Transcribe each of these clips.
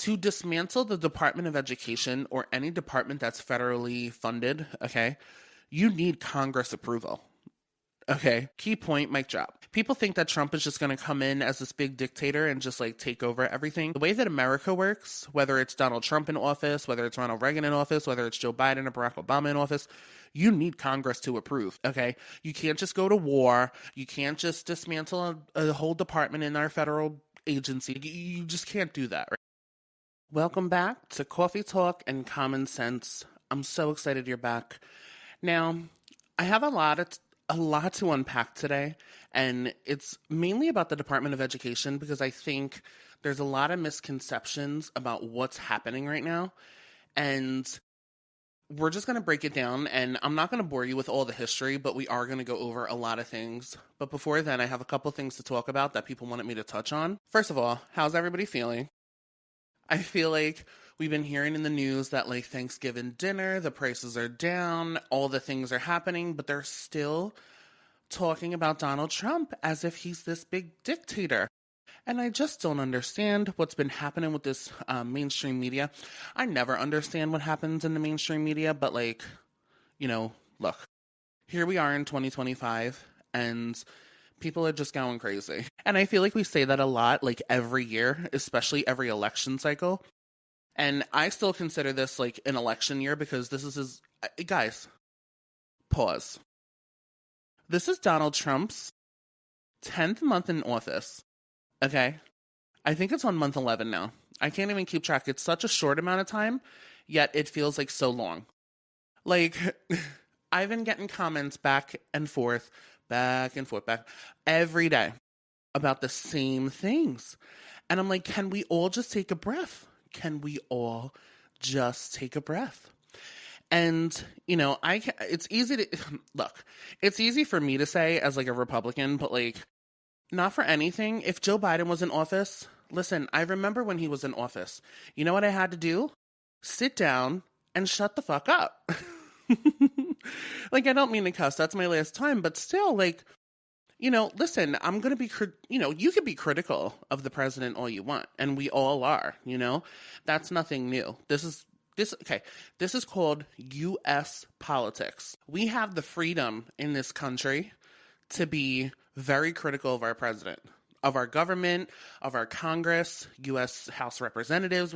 To dismantle the Department of Education or any department that's federally funded, okay, you need Congress approval. Okay, key point, mic drop. People think that Trump is just going to come in as this big dictator and just like take over everything. The way that America works, whether it's Donald Trump in office, whether it's Ronald Reagan in office, whether it's Joe Biden or Barack Obama in office, you need Congress to approve, okay? You can't just go to war. You can't just dismantle a whole department in our federal agency. You just can't do that, right? Welcome back to Coffee Talk and Common Sense. I'm so excited you're back. Now, I have a lot to unpack today, and it's mainly about the Department of Education because I think there's a lot of misconceptions about what's happening right now, and we're just going to break it down, and I'm not going to bore you with all the history, but we are going to go over a lot of things. But before then, I have a couple things to talk about that people wanted me to touch on. First of all, how's everybody feeling? I feel like we've been hearing in the news that like Thanksgiving dinner, the prices are down, all the things are happening, but they're still talking about Donald Trump as if he's this big dictator. And I just don't understand what's been happening with this mainstream media. I never understand what happens in the mainstream media, but like, look, here we are in 2025 and people are just going crazy. And I feel like we say that a lot, like every year, especially every election cycle. And I still consider this like an election year because this is guys, pause. This is Donald Trump's 10th month in office. Okay. I think it's on month 11 now. I can't even keep track. It's such a short amount of time, yet it feels like so long. Like, I've been getting comments back and forth, back every day about the same things. And I'm like, can we all just take a breath? Can we all just take a breath? And, it's easy to, look, it's easy for me to say as like a Republican, but like, not for anything. If Joe Biden was in office, listen, I remember when he was in office. You know what I had to do? Sit down and shut the fuck up. Like, I don't mean to cuss. That's my last time. But still, like, listen, I'm going to be, you could be critical of the president all you want. And we all are, That's nothing new. This is called U.S. politics. We have the freedom in this country to be very critical of our president, of our government, of our Congress, U.S. House of Representatives.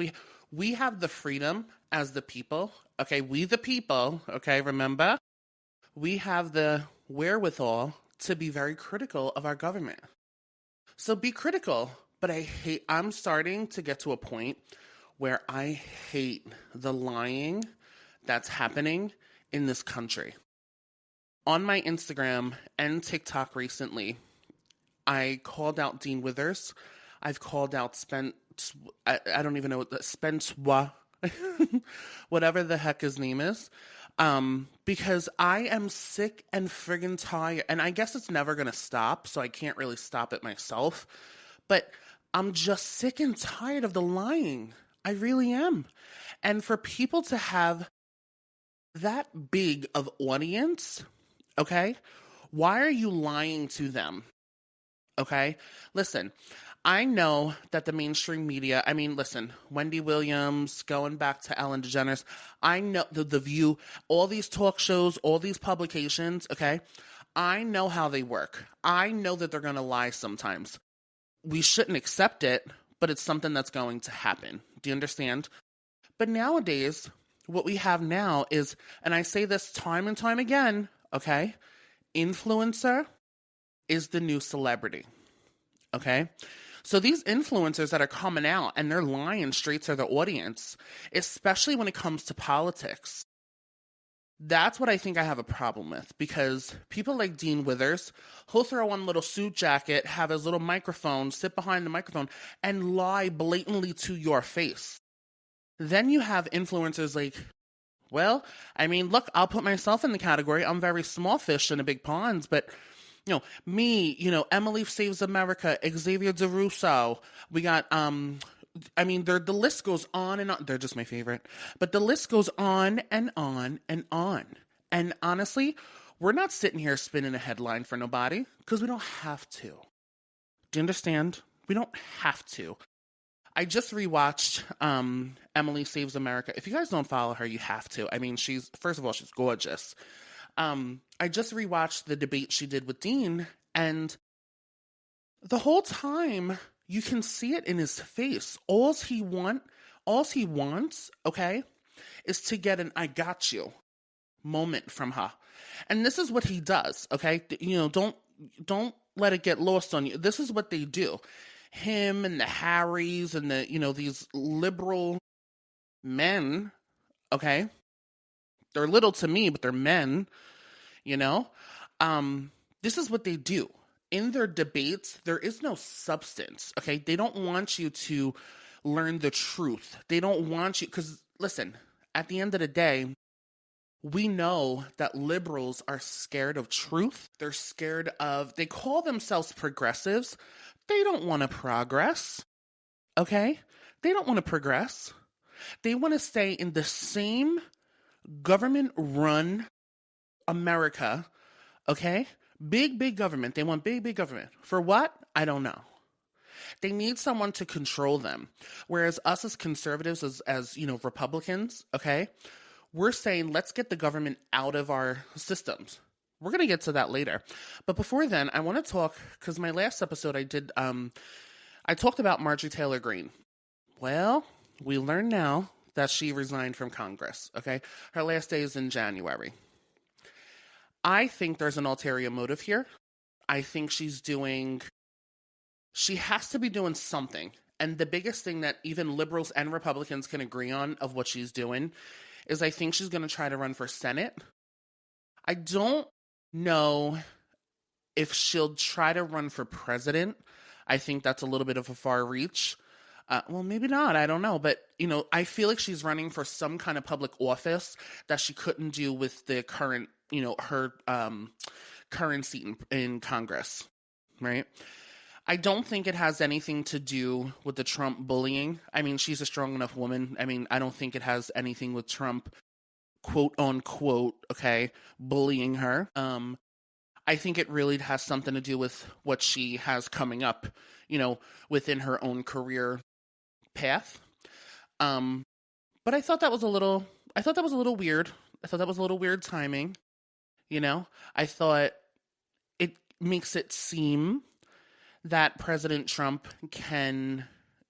We have the freedom as the people, okay? We the people, okay? Remember? We have the wherewithal to be very critical of our government. So be critical, but I'm starting to get to a point where I hate the lying that's happening in this country. On my Instagram and TikTok recently, I called out Dean Withers. I've called out I don't even know what Spencer, whatever the heck his name is, because I am sick and friggin' tired. And I guess it's never going to stop, so I can't really stop it myself. But I'm just sick and tired of the lying. I really am. And for people to have that big of audience, okay, why are you lying to them? Okay, listen, I know that the mainstream media, listen, Wendy Williams, going back to Ellen DeGeneres, I know the View, all these talk shows, all these publications, okay, I know how they work. I know that they're going to lie sometimes. We shouldn't accept it, but it's something that's going to happen. Do you understand? But nowadays, what we have now is, and I say this time and time again, okay, influencer is the new celebrity, okay? So these influencers that are coming out and they're lying straight to their audience, especially when it comes to politics, that's what I think I have a problem with, because people like Dean Withers, he'll throw on a little suit jacket, have his little microphone, sit behind the microphone, and lie blatantly to your face. Then you have influencers like, well, look, I'll put myself in the category. I'm very small fish in a big pond, but me, Emily Saves America, Xavier DeRusso. We got, the list goes on and on. They're just my favorite. But the list goes on and on and on. And honestly, we're not sitting here spinning a headline for nobody because we don't have to. Do you understand? We don't have to. I just rewatched Emily Saves America. If you guys don't follow her, you have to. I mean, she's, first of all, she's gorgeous. I just rewatched the debate she did with Dean, and the whole time you can see it in his face. All he wants, okay, is to get an "I got you" moment from her. And this is what he does, okay? You know, don't let it get lost on you. This is what they do. Him and the Harrys and the, you know, these liberal men, okay? They're little to me, but they're men, you know? This is what they do. In their debates, there is no substance, okay? They don't want you to learn the truth. They don't want you, because listen, at the end of the day, we know that liberals are scared of truth. They're scared of, they call themselves progressives. They don't want to progress, okay? They don't want to progress. They want to stay in the same government-run America, okay? Big government. They want big government. For what? I don't know. They need someone to control them. Whereas us as conservatives, as you know, Republicans, okay, we're saying let's get the government out of our systems. We're going to get to that later. But before then, I want to talk, because my last episode I talked about Marjorie Taylor Greene. Well, we learn now that she resigned from Congress, okay? Her last day is in January. I think there's an ulterior motive here. I think she has to be doing something. And the biggest thing that even liberals and Republicans can agree on of what she's doing is I think she's going to try to run for Senate. I don't know if she'll try to run for president. I think that's a little bit of a far reach. Well, maybe not. I don't know. But, you know, I feel like she's running for some kind of public office that she couldn't do with the current, you know, her current seat in Congress, right? I don't think it has anything to do with the Trump bullying. I mean, she's a strong enough woman. I mean, I don't think it has anything with Trump, quote unquote, okay, bullying her. I think it really has something to do with what she has coming up, you know, within her own career path. But I thought that was a little weird. I thought that was a little weird timing, you know? I thought it makes it seem that President Trump can,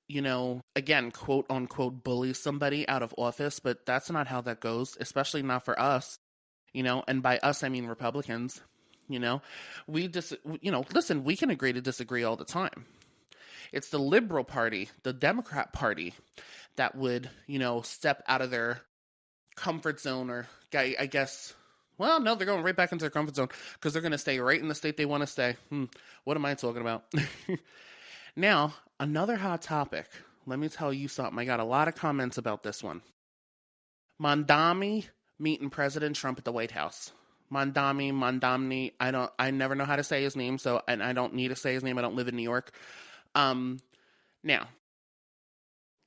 you know, again, quote unquote, bully somebody out of office, but that's not how that goes, especially not for us, you know, and by us, I mean Republicans, you know, listen, we can agree to disagree all the time. It's the Liberal Party, the Democrat Party that would, you know, step out of their comfort zone, or I guess, well, no, they're going right back into their comfort zone because they're going to stay right in the state they want to stay. What am I talking about? Now, another hot topic. Let me tell you something. I got a lot of comments about this one. Mamdani meeting President Trump at the White House. Mamdani. I never know how to say his name, and I don't need to say his name. I don't live in New York. Now,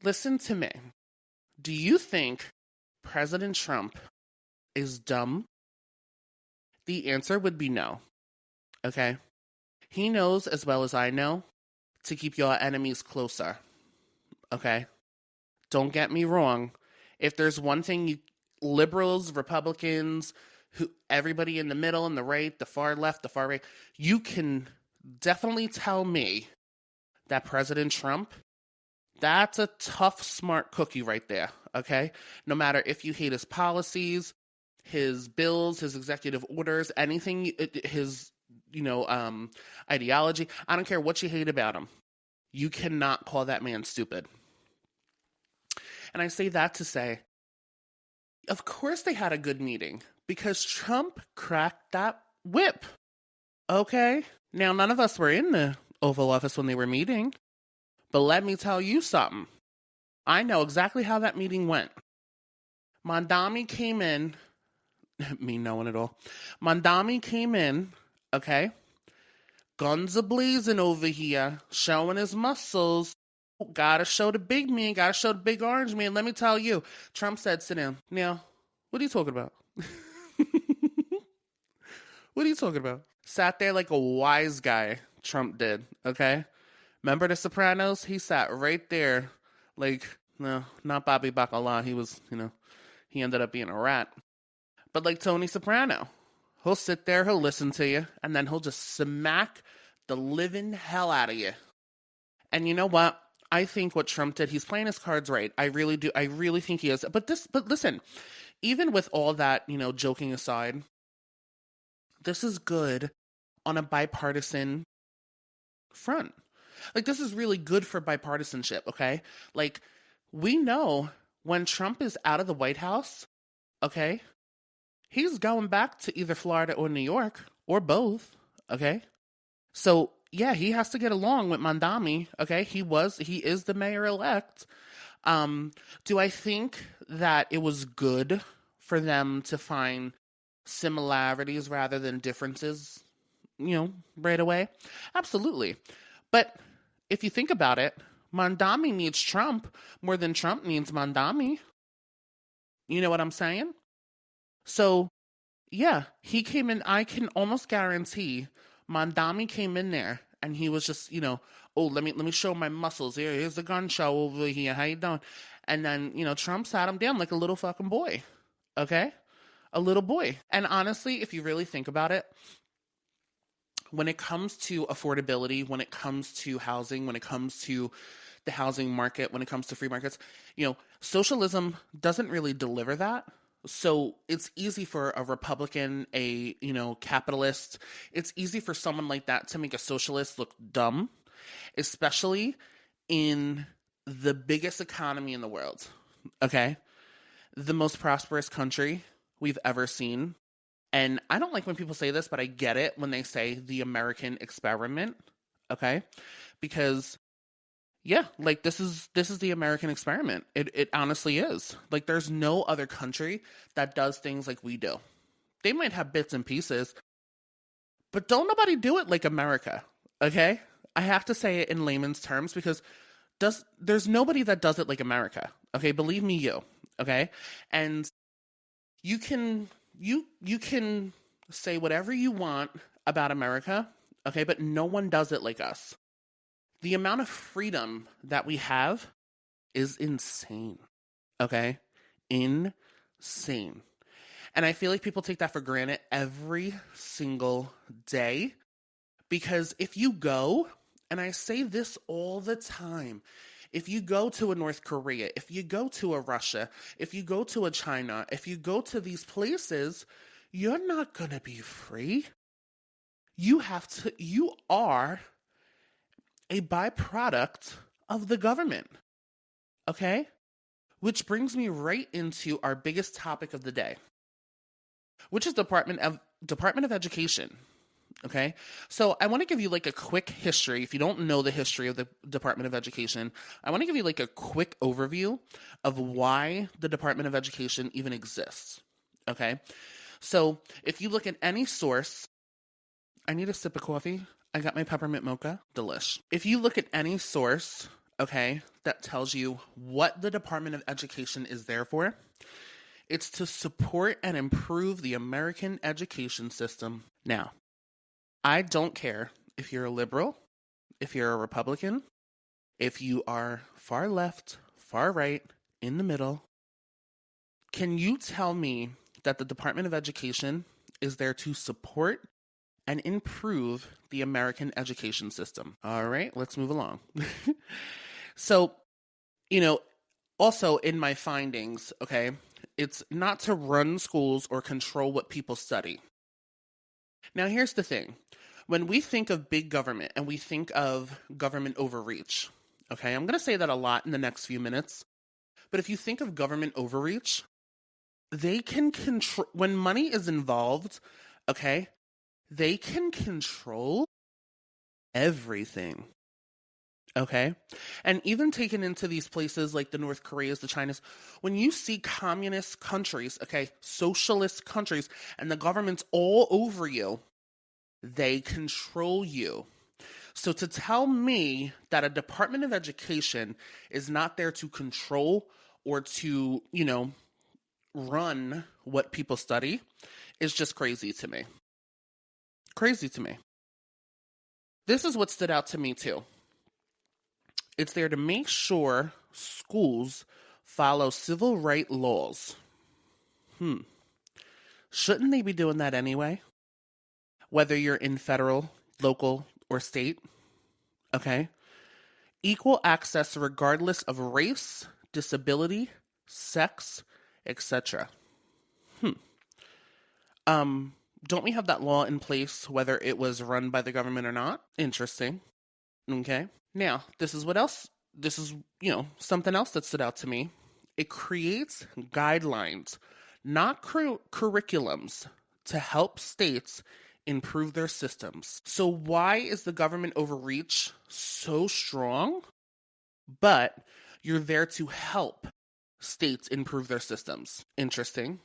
listen to me. Do you think President Trump is dumb? The answer would be no. Okay? He knows as well as I know to keep your enemies closer. Okay? Don't get me wrong. If there's one thing liberals, Republicans, everybody in the middle and the right, the far left, the far right, you can definitely tell me that President Trump, that's a tough, smart cookie right there, okay? No matter if you hate his policies, his bills, his executive orders, anything, his, ideology, I don't care what you hate about him. You cannot call that man stupid. And I say that to say, of course they had a good meeting because Trump cracked that whip, okay? Now, none of us were in the Oval Office when they were meeting, but let me tell you something. I know exactly how that meeting went. Mamdani came in, me knowing it all. Mamdani came in, okay? Guns a-blazing over here, showing his muscles. Gotta show the big man, gotta show the big orange man. Let me tell you, Trump said, sit down. Now, what are you talking about? What are you talking about? Sat there like a wise guy, Trump did, okay? Remember The Sopranos? He sat right there Like, no, not Bobby Bacala. He was, he ended up being a rat. But like Tony Soprano, he'll sit there, he'll listen to you, and then he'll just smack the living hell out of you. And you know what? I think what Trump did, he's playing his cards right. I really do. I really think he is. But listen, even with all that, joking aside, this is good on a bipartisan front. Like, this is really good for bipartisanship, okay? Like, we know when Trump is out of the White House, okay, he's going back to either Florida or New York, or both, okay? So, yeah, he has to get along with Mamdani, okay? He is the mayor-elect. Do I think that it was good for them to find similarities rather than differences, right away? Absolutely. But if you think about it, Mamdani needs Trump more than Trump needs Mamdani. You know what I'm saying? So, yeah, he came in. I can almost guarantee Mamdani came in there and he was just, oh, let me show my muscles. Here's the gun show over here. How you doing? And then, Trump sat him down like a little fucking boy. Okay? A little boy. And honestly, if you really think about it, when it comes to affordability, when it comes to housing, when it comes to the housing market, when it comes to free markets, socialism doesn't really deliver that. So it's easy for a Republican, a, capitalist, it's easy for someone like that to make a socialist look dumb, especially in the biggest economy in the world, okay? The most prosperous country we've ever seen. And I don't like when people say this, but I get it when they say the American experiment, okay? Because, yeah, like this is the American experiment. It honestly is. Like, there's no other country that does things like we do. They might have bits and pieces, but don't nobody do it like America, okay? I have to say it in layman's terms because there's nobody that does it like America, okay? Believe me, okay? And you can say whatever you want about America, okay, but no one does it like us. The amount of freedom that we have is insane, okay? Insane. And I feel like people take that for granted every single day because if you go, and I say this all the time, if you go to a North Korea, if you go to a Russia, if you go to a China, if you go to these places, you're not going to be free. You are a byproduct of the government, okay? Which brings me right into our biggest topic of the day, which is Department of Education. Okay, so I want to give you like a quick history. If you don't know the history of the Department of Education, I want to give you like a quick overview of why the Department of Education even exists. Okay, so if you look at any source, I need a sip of coffee. I got my peppermint mocha, delish. If you look at any source, okay, that tells you what the Department of Education is there for, it's to support and improve the American education system. Now, I don't care if you're a liberal, if you're a Republican, if you are far left, far right, in the middle. Can you tell me that the Department of Education is there to support and improve the American education system? All right, let's move along. So, also in my findings, okay, it's not to run schools or control what people study. Now, here's the thing. When we think of big government and we think of government overreach, okay, I'm going to say that a lot in the next few minutes, but if you think of government overreach, they can control, when money is involved, okay, they can control everything, okay? And even taken into these places like the North Koreas, the Chinas, when you see communist countries, okay, socialist countries, and the government's all over you, they control you. So to tell me that a Department of Education is not there to control or to, run what people study is just crazy to me. Crazy to me. This is what stood out to me too. It's there to make sure schools follow civil rights laws. Shouldn't they be doing that anyway? Whether you're in federal, local, or state, okay? Equal access regardless of race, disability, sex, etc. Don't we have that law in place whether it was run by the government or not? Interesting. Okay. Now, this is something else that stood out to me. It creates guidelines, not curriculums, to help states improve their systems. So why is the government overreach so strong? But you're there to help states improve their systems. Interesting.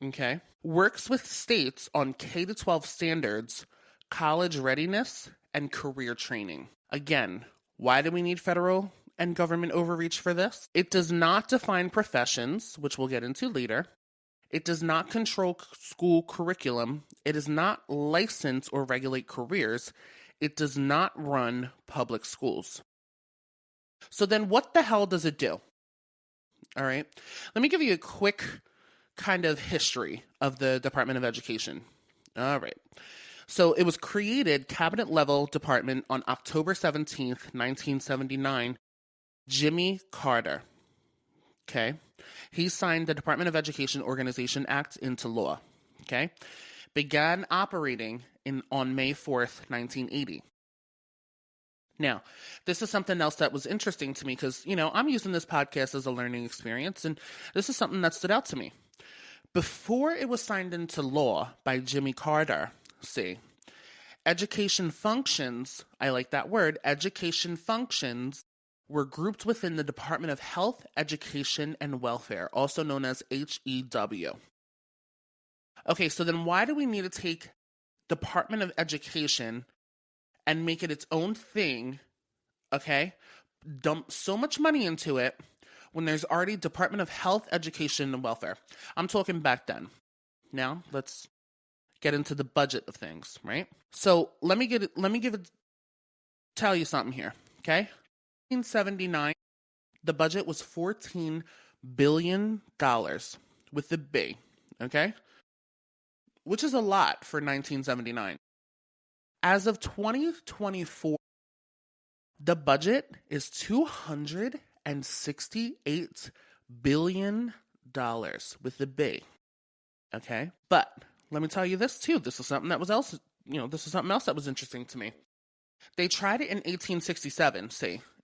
Okay. Works with states on K-12 standards, college readiness, and career training. Again, why do we need federal and government overreach for this? It does not define professions, which we'll get into later. It does not control school curriculum. It does not license or regulate careers. It does not run public schools. So then what the hell does it do? All right. Let me give you a quick kind of history of the Department of Education. All right. So it was created cabinet level department on October 17th, 1979. Jimmy Carter. Okay. He signed the Department of Education Organization Act into law. Okay. Began operating on May 4th, 1980. Now, this is something else that was interesting to me because, I'm using this podcast as a learning experience, and this is something that stood out to me. Before it was signed into law by Jimmy Carter, education functions, I like that word, education functions were grouped within the Department of Health, Education, and Welfare, also known as HEW. Okay, so then why do we need to take Department of Education and make it its own thing, okay? Dump so much money into it when there's already Department of Health, Education, and Welfare. I'm talking back then. Now, let's get into the budget of things, right? So let me tell you something here, okay? 1979, the budget was $14 billion with the B, okay? Which is a lot for 1979. As of 2024, the budget is $268 billion with the B. Okay? But let me tell you this too. This is something else that was interesting to me. They tried it in 1867,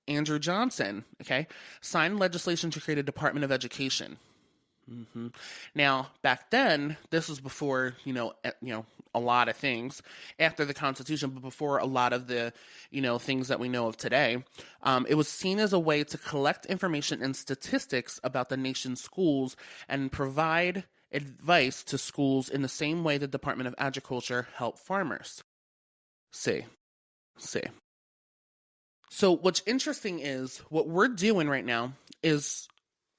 Andrew Johnson, okay, signed legislation to create a Department of Education. Now, back then, this was before, a lot of things after the Constitution, but before a lot of the, things that we know of today. It was seen as a way to collect information and statistics about the nation's schools and provide advice to schools in the same way the Department of Agriculture helped farmers. So what's interesting is what we're doing right now is,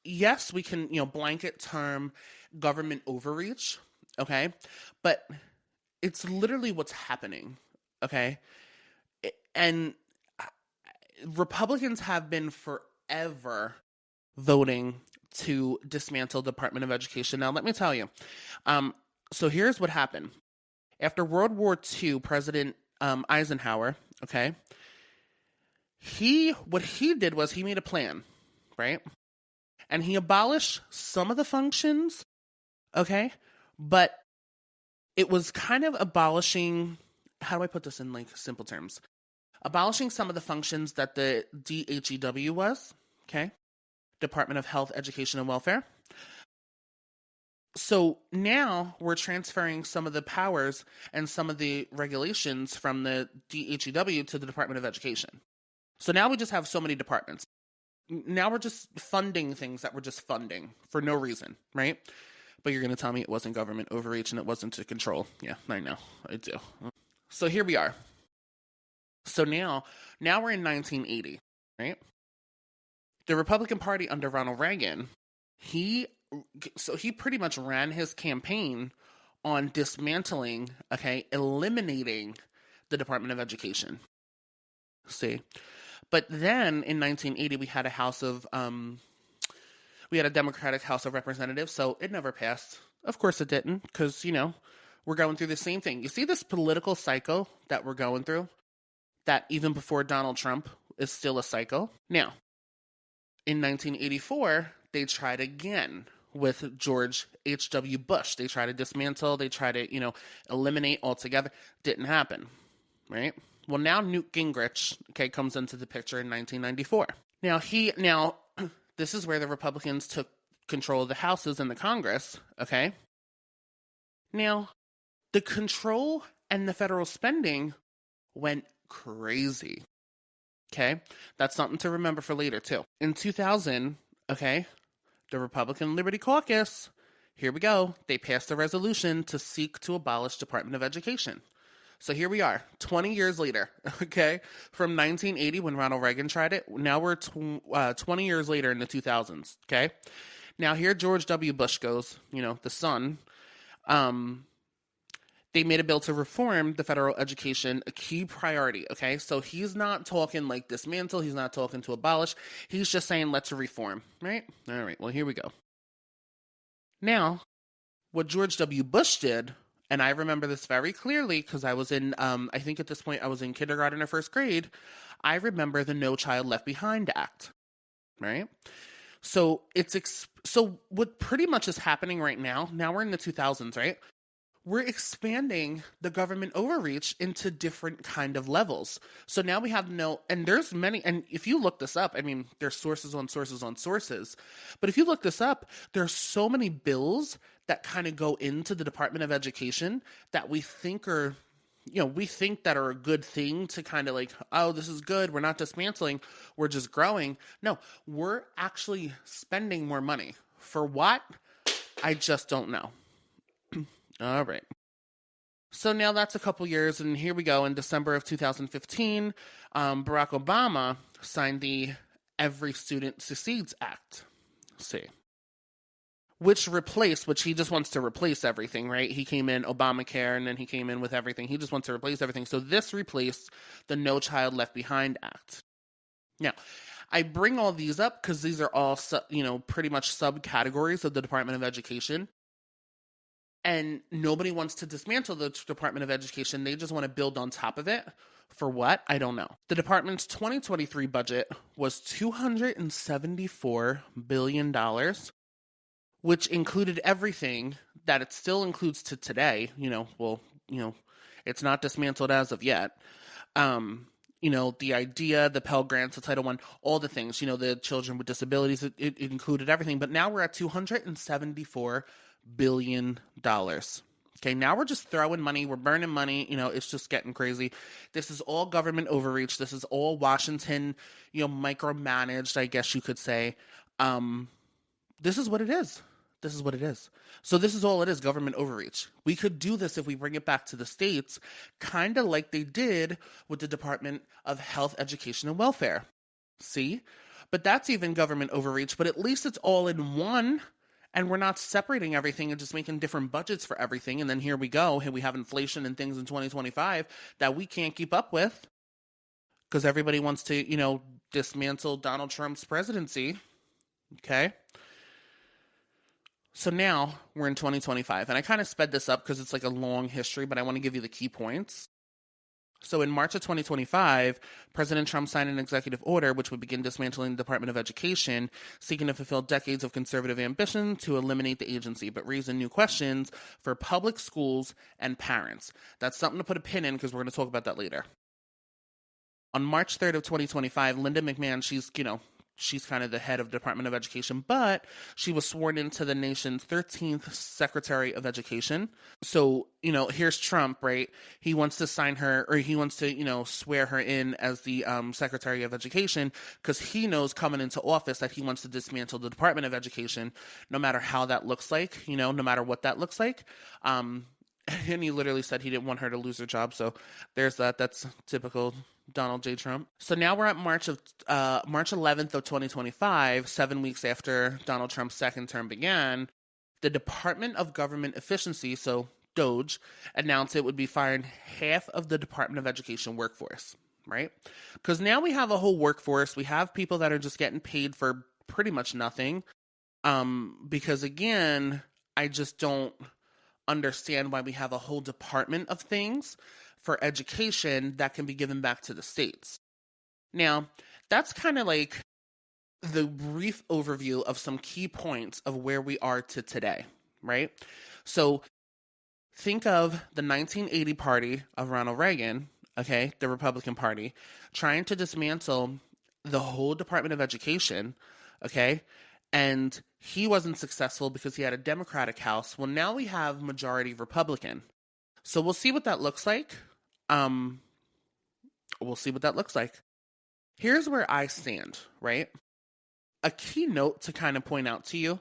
yes, we can, blanket term government overreach, okay? But it's literally what's happening, okay? And Republicans have been forever voting to dismantle Department of Education. Now, let me tell you. So here's what happened. After World War II, President Eisenhower, okay, what he did was he made a plan, right? And he abolished some of the functions, okay? But it was kind of abolishing, how do I put this in simple terms? Abolishing some of the functions that the DHEW was, okay? Department of Health, Education, and Welfare. So now we're transferring some of the powers and some of the regulations from the DHEW to the Department of Education. So now we just have so many departments. Now we're just funding things that we're just funding for no reason, right? But you're going to tell me it wasn't government overreach and it wasn't to control. Yeah, I know. I do. So here we are. So now we're in 1980, right? The Republican Party under Ronald Reagan, he pretty much ran his campaign on dismantling, eliminating the Department of Education. But then in 1980, we had a Democratic House of Representatives, so it never passed. Of course it didn't, because, we're going through the same thing. You see this political cycle that we're going through, that even before Donald Trump is still a cycle? Now, in 1984, they tried again with George H.W. Bush. They tried to dismantle, they tried to, eliminate altogether. Didn't happen, right? Well, now Newt Gingrich, comes into the picture in 1994. Now, this is where the Republicans took control of the houses and the Congress, okay? Now, the control and the federal spending went crazy, okay? That's something to remember for later, too. In 2000, okay, the Republican Liberty Caucus, here we go, they passed a resolution to seek to abolish Department of Education. So here we are, 20 years later, okay? From 1980 when Ronald Reagan tried it, now we're 20 years later in the 2000s, okay? Now here George W. Bush goes, the son. They made a bill to reform the federal education, a key priority, okay? So he's not talking like dismantle, he's not talking to abolish, he's just saying let's reform, right? All right, well, here we go. Now, what George W. Bush did, and I remember this very clearly because I was in, I think at this point I was in kindergarten or first grade, I remember the No Child Left Behind Act, right? So so what pretty much is happening right now we're in the 2000s, right? We're expanding the government overreach into different kind of levels. So now we have and there's many, and if you look this up, I mean, there's sources on sources on sources, but if you look this up, there's so many bills that kind of go into the Department of Education that we think are, that are a good thing to kind of like, oh, this is good, we're not dismantling, we're just growing. No, we're actually spending more money. For what? I just don't know. All right. So now that's a couple years, and here we go. In December of 2015, Barack Obama signed the Every Student Succeeds Act. Let's see. Which he just wants to replace everything, right? He came in Obamacare, and then he came in with everything. He just wants to replace everything. So this replaced the No Child Left Behind Act. Now, I bring all these up because these are all, pretty much subcategories of the Department of Education. And nobody wants to dismantle the Department of Education. They just want to build on top of it. For what? I don't know. The department's 2023 budget was $274 billion, which included everything that it still includes to today. It's not dismantled as of yet. The idea, the Pell Grants, the Title I, all the things, the children with disabilities, it included everything. But now we're at $274 billion. Okay, now we're just throwing money, we're burning money, it's just getting crazy. This is all government overreach. This is all Washington, micromanaged, I guess you could say. This is what it is. This is what it is. So this is all it is, government overreach. We could do this if we bring it back to the states, kind of like they did with the Department of Health, Education, and Welfare. See? But that's even government overreach, but at least it's all in one. And we're not separating everything and just making different budgets for everything. And then here we go. We have inflation and things in 2025 that we can't keep up with because everybody wants to, dismantle Donald Trump's presidency. Okay. So now we're in 2025. And I kind of sped this up because it's like a long history, but I want to give you the key points. So in March of 2025, President Trump signed an executive order which would begin dismantling the Department of Education, seeking to fulfill decades of conservative ambition to eliminate the agency, but raising new questions for public schools and parents. That's something to put a pin in because we're going to talk about that later. On March 3rd of 2025, Linda McMahon, she's kind of the head of the Department of Education, but she was sworn into the nation's 13th Secretary of Education. So, here's Trump, right? He wants to sign her, or he wants to, swear her in as the Secretary of Education because he knows coming into office that he wants to dismantle the Department of Education, no matter how that looks like, no matter what that looks like. And he literally said he didn't want her to lose her job. So there's that. That's typical Donald J. Trump. So now we're at March 11th of 2025, 7 weeks after Donald Trump's second term began. The Department of Government Efficiency, so DOGE, announced it would be firing half of the Department of Education workforce. right? Because now we have a whole workforce. We have people that are just getting paid for pretty much nothing. Because again, I just don't understand why we have a whole department of things for education that can be given back to the states. Now, that's kind of like the brief overview of some key points of where we are to today, right? So think of the 1980 party of Ronald Reagan, okay, the Republican Party, trying to dismantle the whole Department of Education, okay, and he wasn't successful because he had a Democratic House. Well, now we have majority Republican. So we'll see what that looks like. We'll see what that looks like. Here's where I stand, right? A key note to kind of point out to you: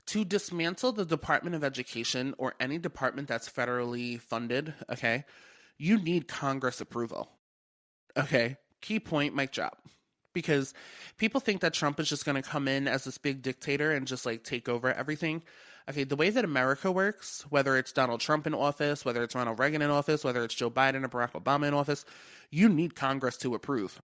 to dismantle the Department of Education or any department that's federally funded, okay, you need Congress approval. Okay, key point, mic drop. Because people think that Trump is just going to come in as this big dictator and just like take over everything. Okay, the way that America works, whether it's Donald Trump in office, whether it's Ronald Reagan in office, whether it's Joe Biden or Barack Obama in office, you need Congress to approve.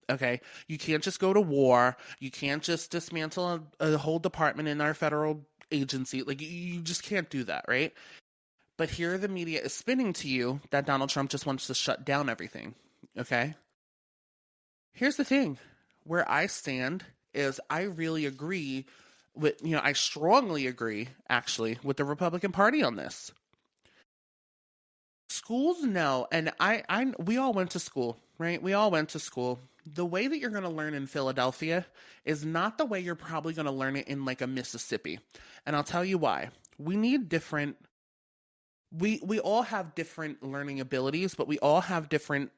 Okay, you can't just go to war. You can't just dismantle a whole department in our federal agency. Like, you just can't do that, right? But here the media is spinning to you that Donald Trump just wants to shut down everything. Okay? Here's the thing. Where I stand is I really agree with, I strongly agree, actually, with the Republican Party on this. Schools know, and we all went to school, right? We all went to school. The way that you're going to learn in Philadelphia is not the way you're probably going to learn it in like a Mississippi. And I'll tell you why. We need different, we all have different learning abilities, but we all have different,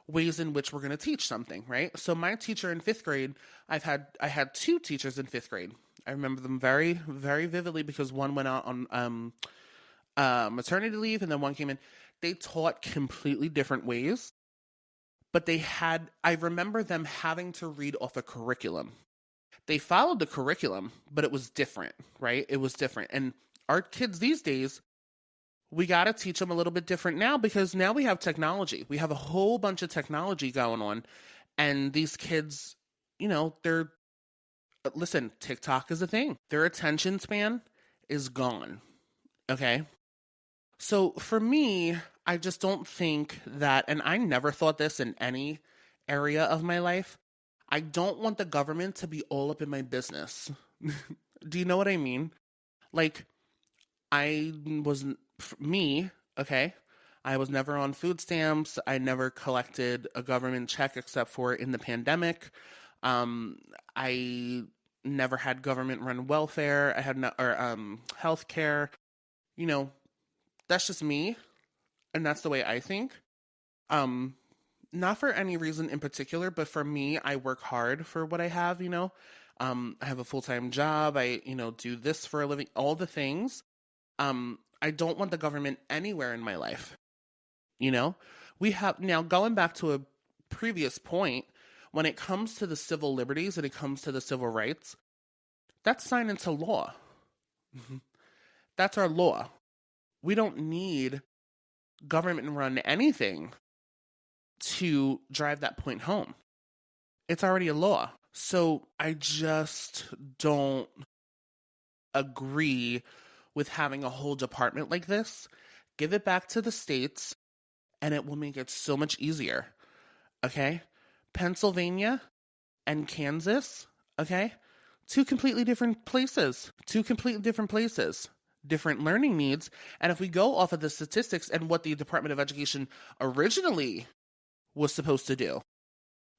ways in which we're going to teach something, right? So my teacher in 5th grade, I had 2 teachers in 5th grade. I remember them very, very vividly because one went out on maternity leave and then one came in. They taught completely different ways, but I remember them having to read off a curriculum. They followed the curriculum, but it was different, right? It was different. And our kids these days, we got to teach them a little bit different now because now we have technology. We have a whole bunch of technology going on. And these kids, listen, TikTok is a thing. Their attention span is gone. Okay? So for me, I just don't think that, and I never thought this in any area of my life, I don't want the government to be all up in my business. Do you know what I mean? Like, I wasn't, me, okay? I was never on food stamps. I never collected a government check except for in the pandemic. I never had government-run welfare. I had health care. That's just me, and that's the way I think. Not for any reason in particular, but for me, I work hard for what I have, I have a full-time job. I, do this for a living, all the things. I don't want the government anywhere in my life. We have, now going back to a previous point, when it comes to the civil liberties and it comes to the civil rights, that's signed into law. That's our law. We don't need government run anything to drive that point home. It's already a law. So I just don't agree with having a whole department like this. Give it back to the states and it will make it so much easier. Okay? Pennsylvania and Kansas, okay? 2 completely different places. Different learning needs. And if we go off of the statistics and what the Department of Education originally was supposed to do,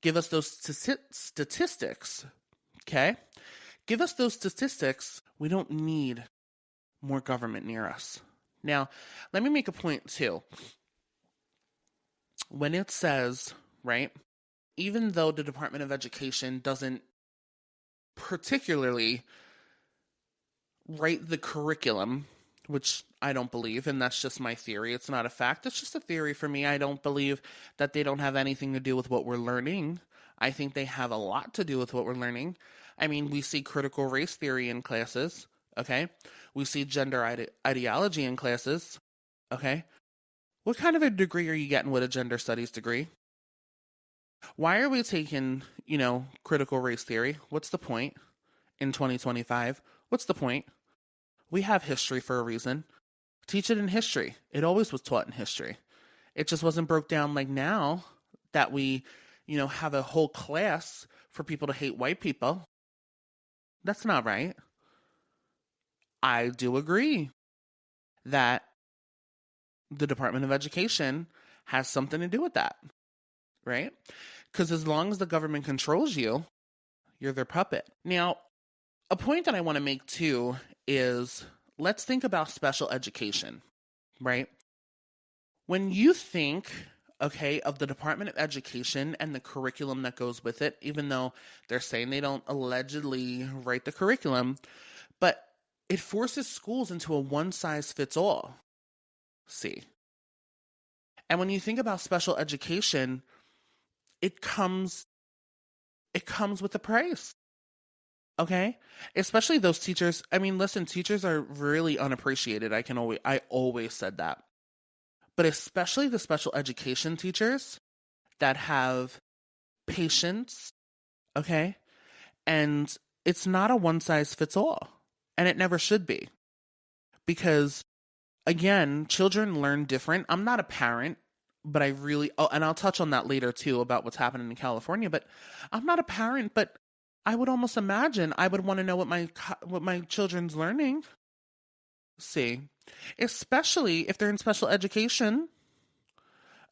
give us those statistics, okay? Give us those statistics. We don't need more government near us. Now, let me make a point too. When it says, right, even though the Department of Education doesn't particularly write the curriculum, which I don't believe, and that's just my theory. It's not a fact. It's just a theory for me. I don't believe that they don't have anything to do with what we're learning. I think they have a lot to do with what we're learning. I mean, we see critical race theory in classes, okay? We see gender ideology in classes, okay? What kind of a degree are you getting with a gender studies degree? Why are we taking, critical race theory? What's the point in 2025? What's the point? We have history for a reason. Teach it in history. It always was taught in history. It just wasn't broke down like now that we, have a whole class for people to hate white people. That's not right. I do agree that the Department of Education has something to do with that, right? Because as long as the government controls you, you're their puppet. Now, a point that I want to make too is let's think about special education, right? When you think, okay, of the Department of Education and the curriculum that goes with it, even though they're saying they don't allegedly write the curriculum, but it forces schools into a one-size-fits-all. See? And when you think about special education, it comes with a price. Okay? Especially those teachers. I mean, listen, teachers are really unappreciated. I always said that. But especially the special education teachers that have patience, okay? And it's not a one size fits all. And it never should be. Because again, children learn different. I'm not a parent, but and I'll touch on that later too about what's happening in California, but I'm not a parent, but I would almost imagine I would want to know what my children's learning. See, especially if they're in special education.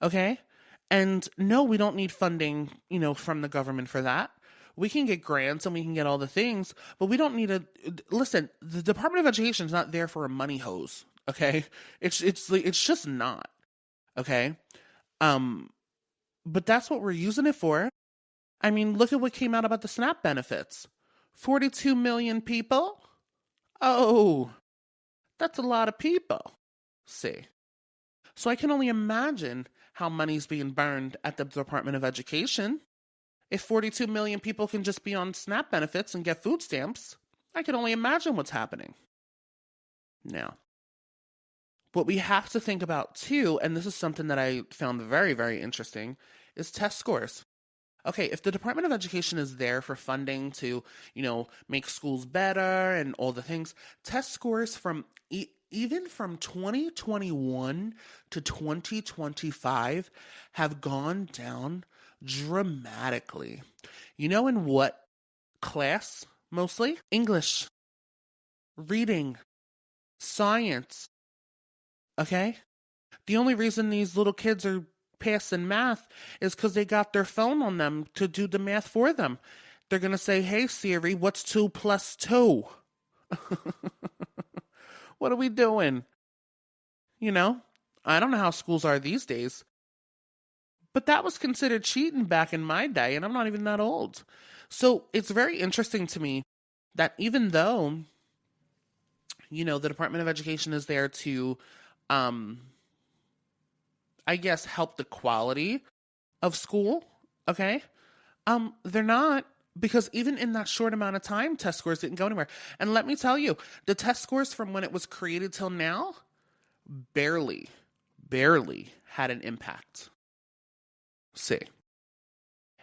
Okay? And no, we don't need funding, from the government for that. We can get grants and we can get all the things, but we don't need listen, the Department of Education is not there for a money hose, okay? It's just not, okay? But that's what we're using it for. I mean, look at what came out about the SNAP benefits. 42 million people? Oh, that's a lot of people. See. So I can only imagine how money's being burned at the Department of Education. If 42 million people can just be on SNAP benefits and get food stamps, I can only imagine what's happening. Now, what we have to think about too, and this is something that I found very, very interesting, is test scores. Okay, if the Department of Education is there for funding to, make schools better and all the things, test scores from even from 2021 to 2025 have gone down dramatically. You know in what class mostly? English, reading, science. Okay? The only reason these little kids are passing math is because they got their phone on them to do the math for them. They're going to say, hey Siri, what's 2 plus 2? What are we doing? I don't know how schools are these days. But that was considered cheating back in my day, and I'm not even that old. So it's very interesting to me that even though, the Department of Education is there to, I guess, help the quality of school, okay? They're not, because even in that short amount of time, test scores didn't go anywhere. And let me tell you, the test scores from when it was created till now barely had an impact. See.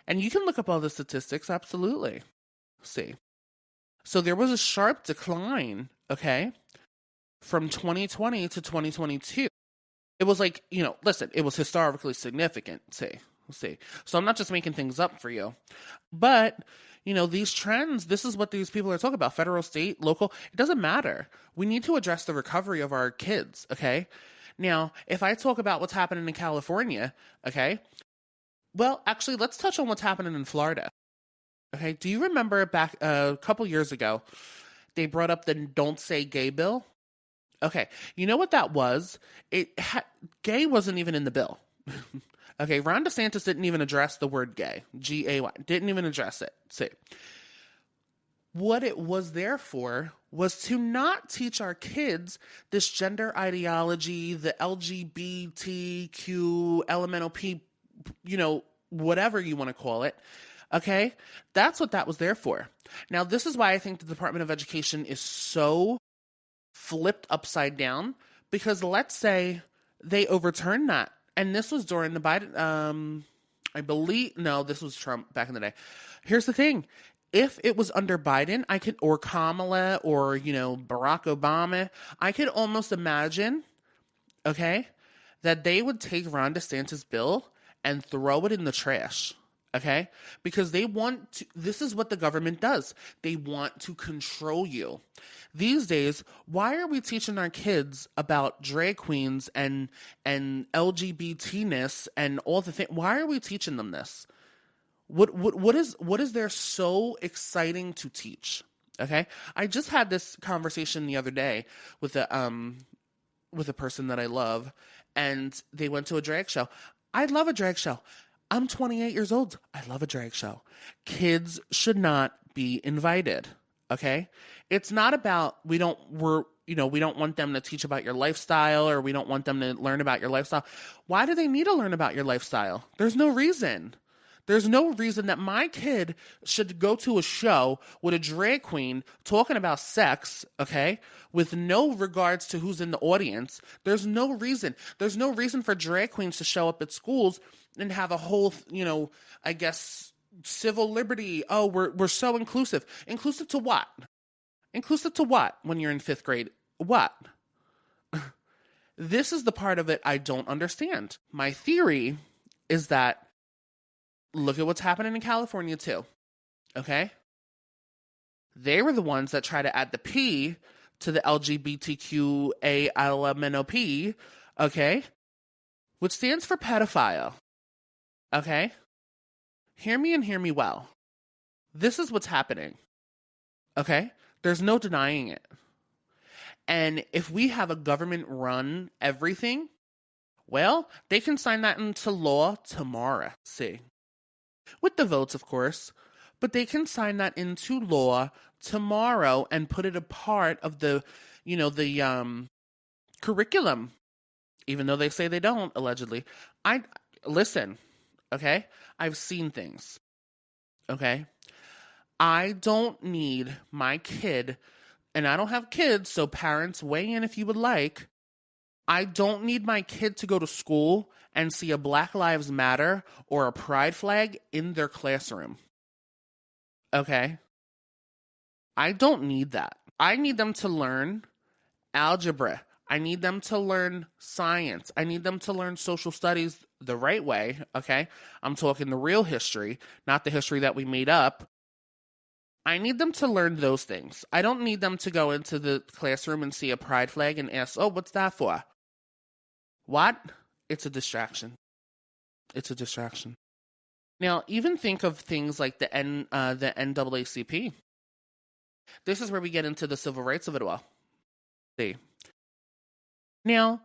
And you can look up all the statistics, absolutely. See. So there was a sharp decline, okay, from 2020 to 2022. It was like, listen, it was historically significant, see. So I'm not just making things up for you. But, these trends, this is what these people are talking about, federal, state, local, it doesn't matter. We need to address the recovery of our kids, okay? Now, if I talk about what's happening in California, okay, well, actually, let's touch on what's happening in Florida. Okay, do you remember back a couple years ago, they brought up the Don't Say Gay bill? Okay, you know what that was? Gay wasn't even in the bill. Okay, Ron DeSantis didn't even address the word gay. G-A-Y. Didn't even address it. See. What it was there for was to not teach our kids this gender ideology, the LGBTQ, LMNOP, whatever you want to call it. Okay? That's what that was there for. Now, this is why I think the Department of Education is so flipped upside down, because let's say they overturn that. And this was during the Biden, I believe, no, this was Trump back in the day. Here's the thing. If it was under Biden, or Kamala, or, Barack Obama, I could almost imagine, okay, that they would take Ron DeSantis' bill and throw it in the trash. Okay? Because they want to, this is what the government does. They want to control you. These days, why are we teaching our kids about drag queens and LGBT-ness and all the things? Why are we teaching them this? What is there so exciting to teach? Okay? I just had this conversation the other day with a person that I love, and they went to a drag show. I love a drag show. I'm 28 years old. I love a drag show. Kids should not be invited. Okay? It's not about we don't want them to teach about your lifestyle, or we don't want them to learn about your lifestyle. Why do they need to learn about your lifestyle? There's no reason. There's no reason that my kid should go to a show with a drag queen talking about sex, okay, with no regards to who's in the audience. There's no reason. There's no reason for drag queens to show up at schools and have a whole, I guess, civil liberty. Oh, we're so inclusive. Inclusive to what? Inclusive to what when you're in 5th grade? What? This is the part of it I don't understand. My theory is that, look at what's happening in California too, okay? They were the ones that try to add the P to the LGBTQALMNOP, okay? Which stands for pedophile, okay? Hear me and hear me well. This is what's happening, okay? There's no denying it. And if we have a government run everything, well, they can sign that into law tomorrow, see? With the votes, of course, but they can sign that into law tomorrow and put it a part of the curriculum, even though they say they don't, allegedly. Listen, okay? I've seen things, okay? I don't need my kid, and I don't have kids, so parents, weigh in if you would like. I don't need my kid to go to school and see a Black Lives Matter or a pride flag in their classroom. Okay? I don't need that. I need them to learn algebra. I need them to learn science. I need them to learn social studies the right way, okay? I'm talking the real history, not the history that we made up. I need them to learn those things. I don't need them to go into the classroom and see a pride flag and ask, oh, what's that for? What? It's a distraction. It's a distraction. Now, even think of things like the NAACP. This is where we get into the civil rights of it all. See. Now,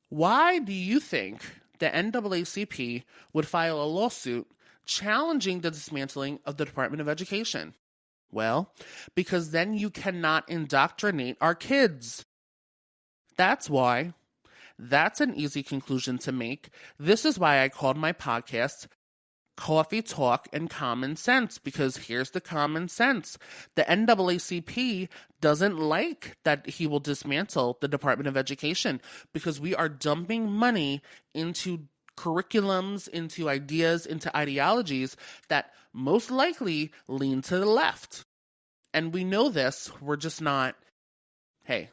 why do you think the NAACP would file a lawsuit challenging the dismantling of the Department of Education? Well, because then you cannot indoctrinate our kids. That's why. That's an easy conclusion to make. This is why I called my podcast Coffee Talk and Common Sense, because here's the common sense. The NAACP doesn't like that he will dismantle the Department of Education because we are dumping money into curriculums, into ideas, into ideologies that most likely lean to the left. And we know this. We're just not, hey,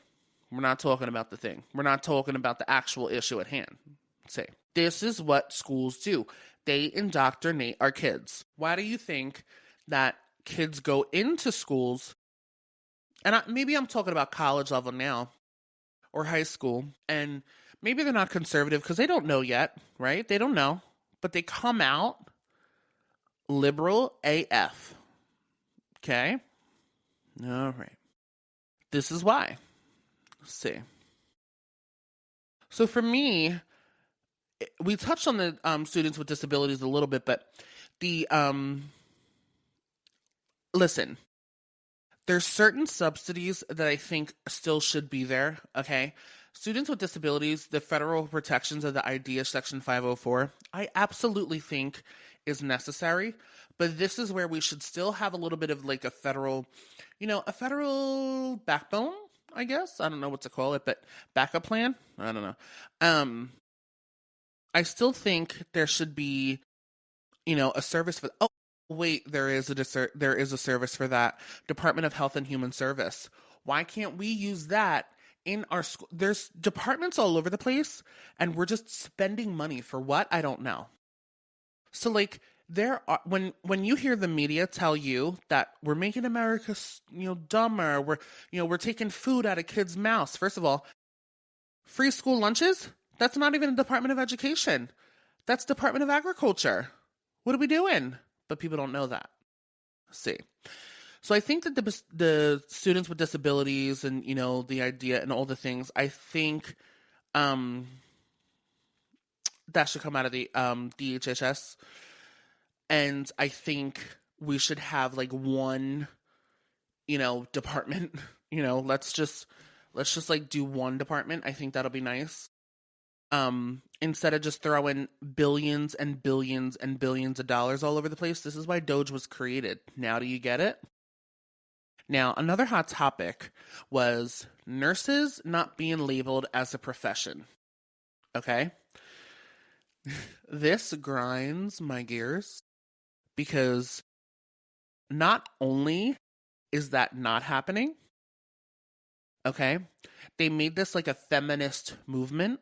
we're not talking about the thing. We're not talking about the actual issue at hand. Say, this is what schools do. They indoctrinate our kids. Why do you think that kids go into schools, and maybe I'm talking about college level now, or high school, and maybe they're not conservative because they don't know yet, right? They don't know, but they come out liberal AF. Okay? All right. This is why. Let's see. So for me, we touched on the students with disabilities a little bit, but the listen, there's certain subsidies that I think still should be there, okay? Students with disabilities, the federal protections of the IDEA Section 504, I absolutely think is necessary, but this is where we should still have a little bit of like a federal backbone, I guess. I don't know what to call it, but backup plan? I don't know. I still think there should be, a service for, oh, wait, there is a service for that. Department of Health and Human Service. Why can't we use that in our school? There's departments all over the place, and we're just spending money for what? I don't know. So like there are when you hear the media tell you that we're making America, dumber, we're taking food out of kids' mouths. First of all, free school lunches? That's not even a Department of Education. That's Department of Agriculture. What are we doing? But people don't know that. See. So I think that the students with disabilities and, the idea and all the things, I think that should come out of the DHHS. And I think we should have like one, department, let's just like do one department. I think that'll be nice. Instead of just throwing billions and billions and billions of dollars all over the place. This is why Doge was created. Now do you get it? Now, another hot topic was nurses not being labeled as a profession. Okay? This grinds my gears because not only is that not happening, okay, they made this like a feminist movement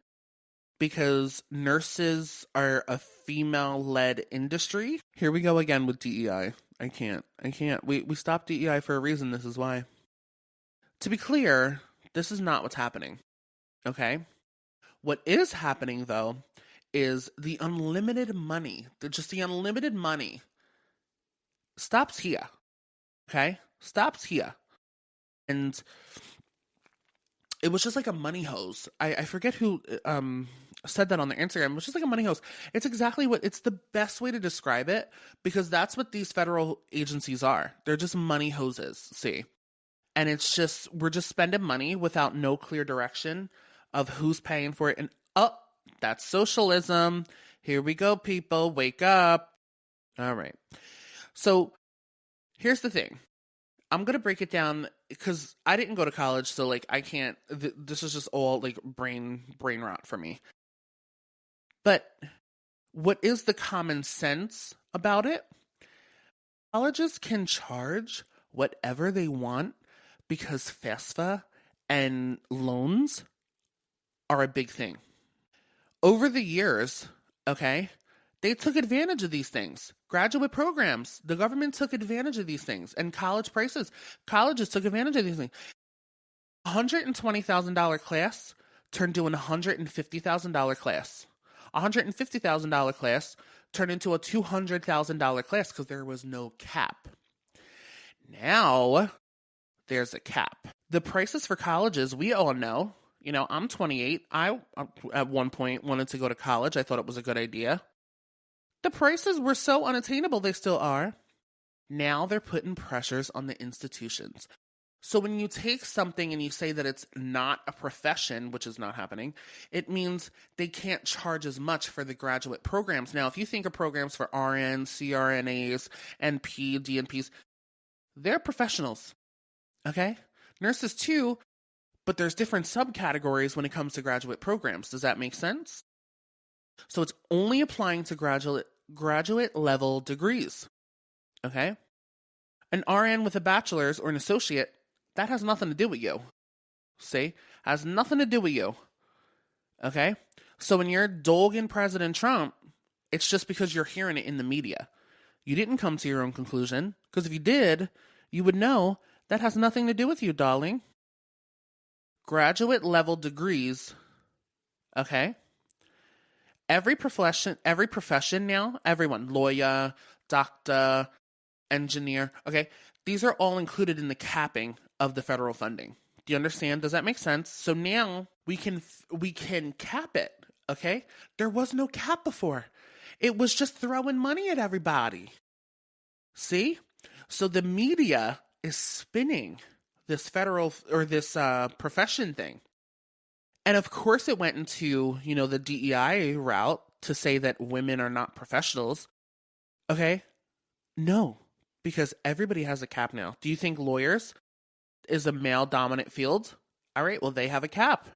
because nurses are a female-led industry. Here we go again with DEI. I can't. We stopped DEI for a reason. This is why. To be clear, this is not what's happening. Okay? What is happening, though, is the unlimited money, the unlimited money stops here. Okay? Stops here. And it was just like a money hose. I forget who said that on their Instagram. It was just like a money hose. It's the best way to describe it because that's what these federal agencies are. They're just money hoses, see? And it's just, we're just spending money without no clear direction of who's paying for it. And, that's socialism. Here we go, people. Wake up. All right. So here's the thing. I'm going to break it down because I didn't go to college, so like I can't, this is just all like brain rot for me. But what is the common sense about it? Colleges can charge whatever they want because FAFSA and loans are a big thing. Over the years, okay, they took advantage of these things. Graduate programs, the government took advantage of these things. And colleges took advantage of these things. $120,000 class turned into a $150,000 class. $150,000 class turned into a $200,000 class because there was no cap. Now, there's a cap. The prices for colleges, we all know. I'm 28. I, at one point, wanted to go to college. I thought it was a good idea. The prices were so unattainable, they still are. Now they're putting pressures on the institutions. So when you take something and you say that it's not a profession, which is not happening, it means they can't charge as much for the graduate programs. Now, if you think of programs for RNs, CRNAs, NP, DNPs, they're professionals, okay? Nurses too, but there's different subcategories when it comes to graduate programs. Does that make sense? So it's only applying to graduate level degrees, okay? An RN with a bachelor's or an associate, that has nothing to do with you. See? Has nothing to do with you. Okay? So when you're dogging President Trump, it's just because you're hearing it in the media. You didn't come to your own conclusion, because if you did, you would know that has nothing to do with you, darling. Graduate level degrees, okay? Every profession now, everyone, lawyer, doctor, engineer, okay? These are all included in the capping of the federal funding. Do you understand? Does that make sense? So now we can cap it, okay? There was no cap before. It was just throwing money at everybody. See? So the media is spinning this federal or this profession thing. And of course it went into, the DEI route to say that women are not professionals. Okay? No, because everybody has a cap now. Do you think lawyers is a male-dominant field? All right, well, they have a cap.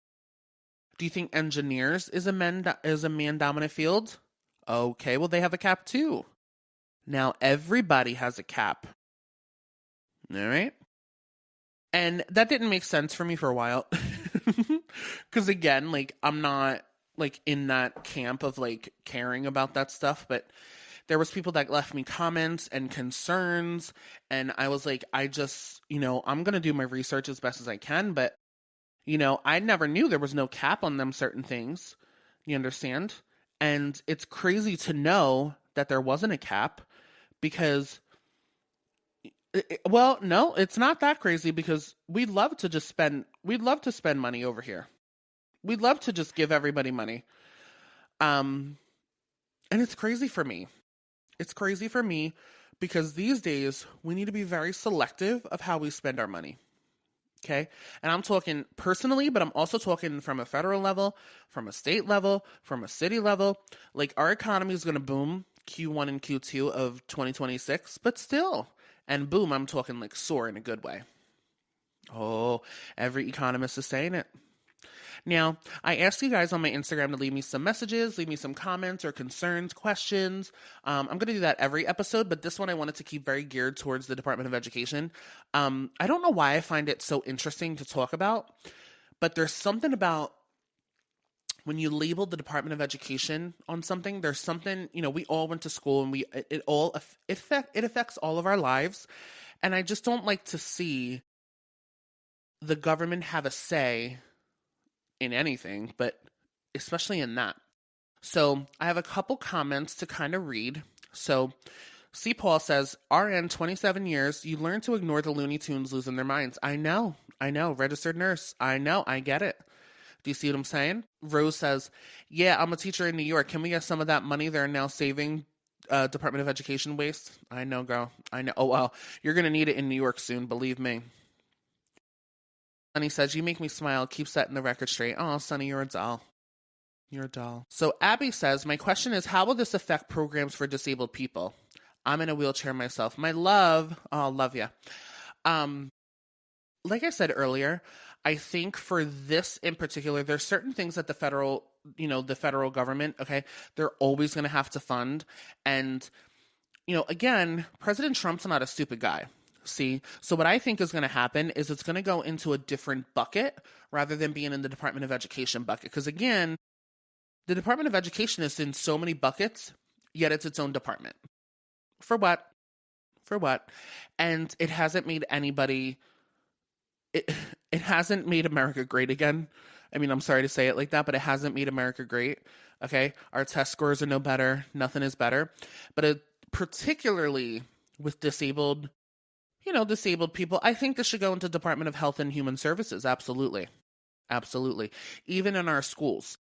Do you think engineers is a man-dominant field? Okay, well, they have a cap too. Now everybody has a cap. All right? And that didn't make sense for me for a while. Cuz again, like I'm not like in that camp of like caring about that stuff, but there was people that left me comments and concerns, and I was like, I just, I'm going to do my research as best as I can, but I never knew there was no cap on them certain things. You understand? And it's crazy to know that there wasn't a cap because well, no, it's not that crazy because we'd love to spend money over here. We'd love to just give everybody money. Um and it's crazy for me. It's crazy for me because these days we need to be very selective of how we spend our money. Okay. And I'm talking personally, but I'm also talking from a federal level, from a state level, from a city level. Like our economy is going to boom Q1 and Q2 of 2026, but still. And boom, I'm talking like soar in a good way. Oh, every economist is saying it. Now, I asked you guys on my Instagram to leave me some messages, leave me some comments or concerns, questions. I'm going to do that every episode, but this one I wanted to keep very geared towards the Department of Education. I don't know why I find it so interesting to talk about, but there's something about when you label the Department of Education on something, there's something, we all went to school and it affects all of our lives. And I just don't like to see the government have a say in anything, but especially in that. So I have a couple comments to kind of read. So C. Paul says, RN 27 years, you learn to ignore the Looney Tunes losing their minds. I know. Registered nurse. I know. I get it. Do you see what I'm saying? Rose says, yeah, I'm a teacher in New York. Can we get some of that money they're now saving Department of Education waste? I know, girl. I know. Oh, well, you're going to need it in New York soon. Believe me. Sunny says, you make me smile. Keep setting the record straight. Oh, Sunny, you're a doll. You're a doll. So Abby says, my question is, how will this affect programs for disabled people? I'm in a wheelchair myself. My love. Oh, love ya. Like I said earlier, I think for this in particular, there's certain things that the federal government, okay, they're always going to have to fund. And, again, President Trump's not a stupid guy. See? So what I think is going to happen is it's going to go into a different bucket rather than being in the Department of Education bucket. Because again, the Department of Education is in so many buckets, yet it's its own department. For what? For what? And it hasn't made anybody... It hasn't made America great again. I mean, I'm sorry to say it like that, but it hasn't made America great. Okay? Our test scores are no better. Nothing is better. But particularly with disabled people, I think this should go into Department of Health and Human Services. Absolutely. Absolutely. Even in our schools.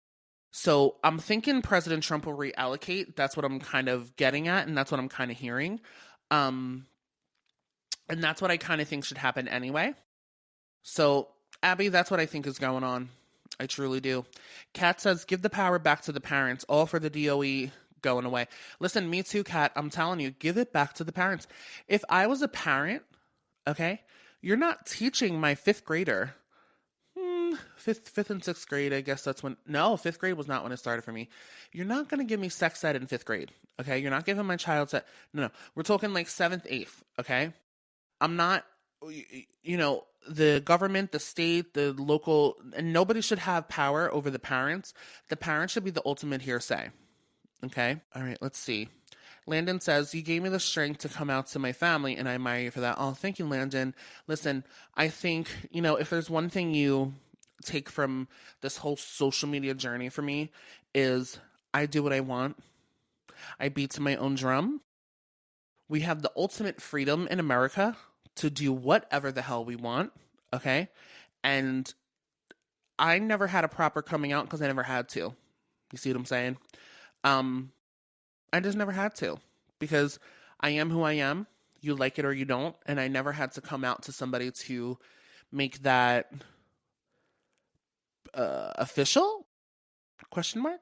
So I'm thinking President Trump will reallocate. That's what I'm kind of getting at, and that's what I'm kind of hearing. And that's what I kind of think should happen anyway. So, Abby, that's what I think is going on. I truly do. Kat says, give the power back to the parents, all for the DOE going away. Listen, me too, Kat. I'm telling you, give it back to the parents. If I was a parent, okay, you're not teaching my fifth grader. Fifth and sixth grade, I guess that's when... No, fifth grade was not when it started for me. You're not going to give me sex ed in fifth grade, okay? You're not giving my child sex... No. We're talking like seventh, eighth, okay? I'm not... the government, the state, the local, and nobody should have power over the parents. The parents should be the ultimate hearsay. Okay? All right, let's see. Landon says, you gave me the strength to come out to my family, and I admire you for that. Oh, thank you, Landon. Listen, I think, if there's one thing you take from this whole social media journey for me is I do what I want. I beat to my own drum. We have the ultimate freedom in America to do whatever the hell we want, okay? And I never had a proper coming out because I never had to. You see what I'm saying? I just never had to because I am who I am. You like it or you don't. And I never had to come out to somebody to make that official? Question mark?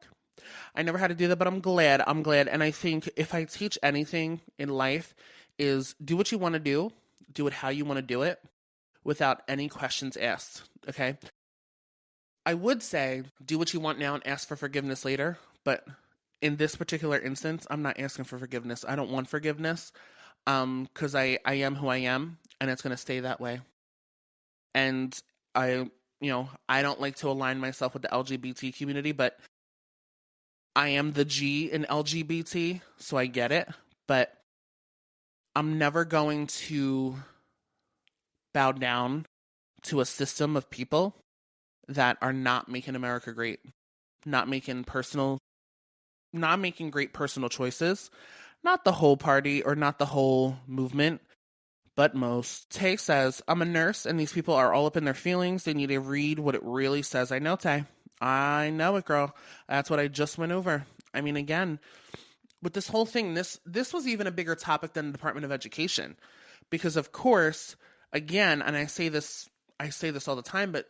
I never had to do that, but I'm glad. And I think if I teach anything in life is do what you want to do it how you want to do it without any questions asked, okay? I would say do what you want now and ask for forgiveness later, but in this particular instance, I'm not asking for forgiveness. I don't want forgiveness, because I am who I am, and it's going to stay that way. And I don't like to align myself with the LGBT community, but I am the G in LGBT, so I get it. But I'm never going to bow down to a system of people that are not making America great, not making great personal choices, not the whole party or not the whole movement, but most. Tay says, I'm a nurse and these people are all up in their feelings. They need to read what it really says. I know, Tay. I know it, girl. That's what I just went over. I mean, again, with this whole thing, this was even a bigger topic than the Department of Education. Because of course, again, and I say this all the time, but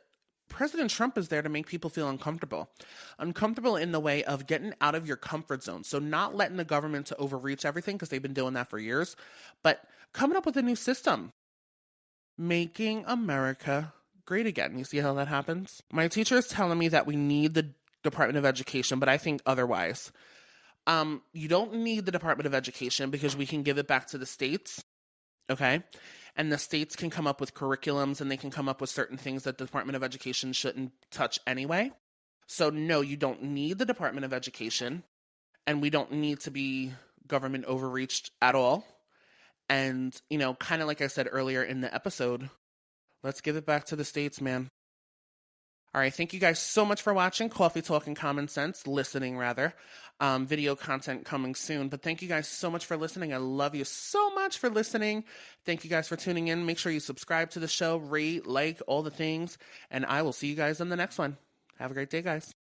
President Trump is there to make people feel uncomfortable. Uncomfortable in the way of getting out of your comfort zone. So not letting the government to overreach everything, because they've been doing that for years, but coming up with a new system. Making America great again. You see how that happens? My teacher is telling me that we need the Department of Education, but I think otherwise. You don't need the Department of Education because we can give it back to the states. Okay? And the states can come up with curriculums and they can come up with certain things that the Department of Education shouldn't touch anyway. So no, you don't need the Department of Education, and we don't need to be government overreached at all. And, kind of like I said earlier in the episode, let's give it back to the states, man. All right, thank you guys so much for watching Coffee Talk and Common Sense, listening rather. Video content coming soon, but thank you guys so much for listening. I love you so much for listening. Thank you guys for tuning in. Make sure you subscribe to the show, rate, like, all the things, and I will see you guys in the next one. Have a great day, guys.